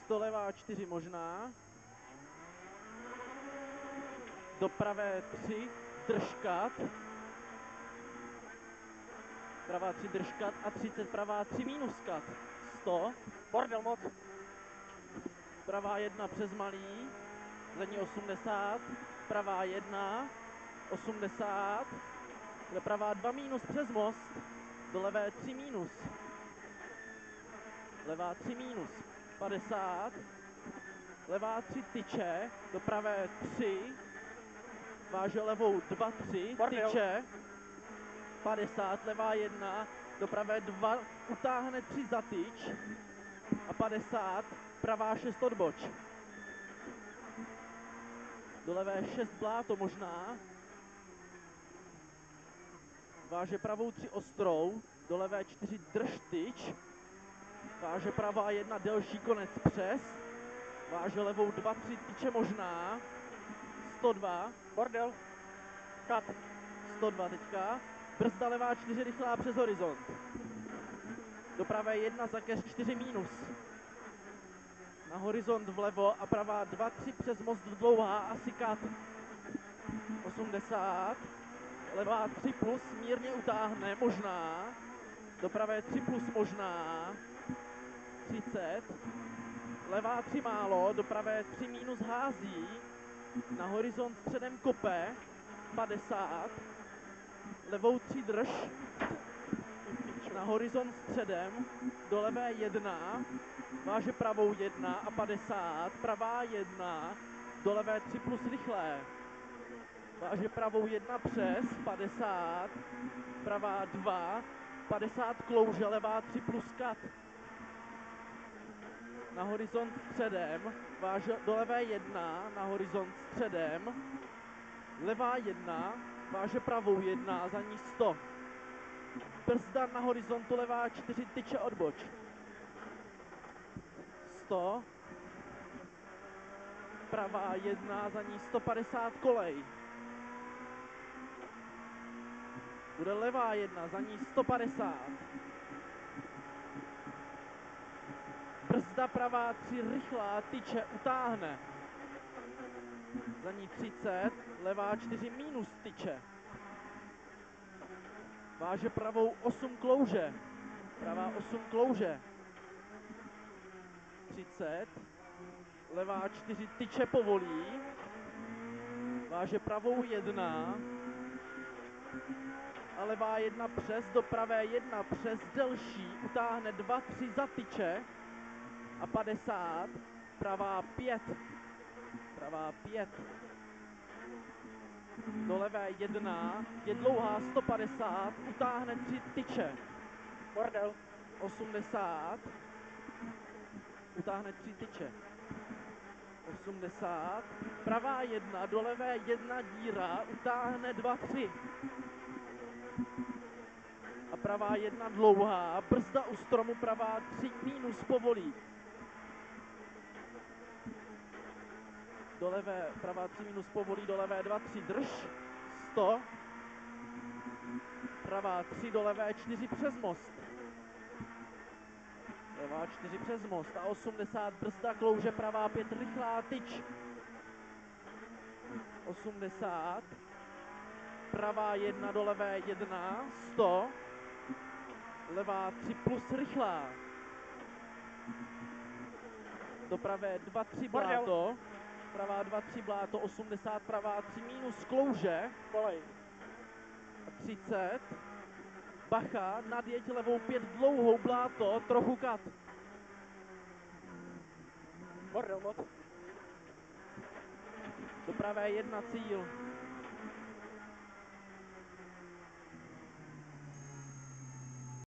100 levá 4 možná. Do pravé 3 držkat. Pravá 3 držkat a 30, pravá 3 minus kat. 100. Bordel moc. Pravá 1 přes malý. Zadní 80. Pravá 1. 80. Do pravá 2 minus přes most. Do levé 3 minus. Levá 3 minus. 50. Levá 3 tyče. Do pravé 3. Váže levou 2, 3. Tyče. 50. Levá 1. Do pravé 2. Utáhne 3 za tyč. A 50. Pravá 6 odboč. Do levé 6 bláto možná. Váže pravou 3 ostrou. Do levé 4 drž tyč. Váže pravá 1 delší konec přes. Váže levou 2, 3 tyče možná. 102. Bordel. Kat. 102 teďka. Brzda levá 4 rychlá přes horizont. Do pravé 1 za keř 4 minus. Na horizont vlevo a pravá 2, 3 přes most dlouhá asi kat. 80. Levá 3 plus mírně utáhne možná. Do pravé 3 plus možná. 30. Levá 3 málo, do pravé 3 minus hází. Na horizont středem kope. 50. Levou 3 drž. Na horizont středem. Do levé 1. Váže pravou 1 a 50. Pravá 1. Do levé 3 plus rychlé. Váže pravou 1 přes. 50. Pravá 2. 50 klouže, levá 3 plus kat. Na horizont středem, váže do levé 1, na horizont středem, levá 1, váže pravou 1, za ní 100. Brzda na horizontu levá 4, tyče odboč. 100. Pravá 1, za ní 150 kolej. Bude levá 1, za ní 150. Brzda pravá 3 rychlá, tyče, utáhne. Za ní 30, levá 4 minus tyče. Váže pravou 8 klouže. Pravá 8 klouže. 30. Levá 4 tyče povolí. Váže pravou 1. A levá 1 přes, do pravé 1 přes delší. Utáhne 2, 3 za tyče. A 50, pravá 5, pravá 5, do levé 1, je dlouhá 150, utáhne 3 tyče. Bordel. 80, utáhne 3 tyče. 80, pravá 1, do levé 1 díra, utáhne 2, 3. A pravá 1 dlouhá, brzda u stromu, pravá 3 minus povolí. Do levé, pravá 3 minus povolí, do levé 2, 3 drž, 100. Pravá 3, do levé 4 přes most. Levá 4 přes most a 80 brzda klouže, pravá 5 rychlá tyč. 80. Pravá 1, do levé 1, 100. Levá 3 plus rychlá. Do pravé 2, 3 bláto. Pravá 2, 3 bláto, 80, pravá 3 minus klouže. Kolej. 30. Bacha, nadjeď levou 5 dlouhou bláto, trochu kat. Bordel moc. Do pravé 1 cíl.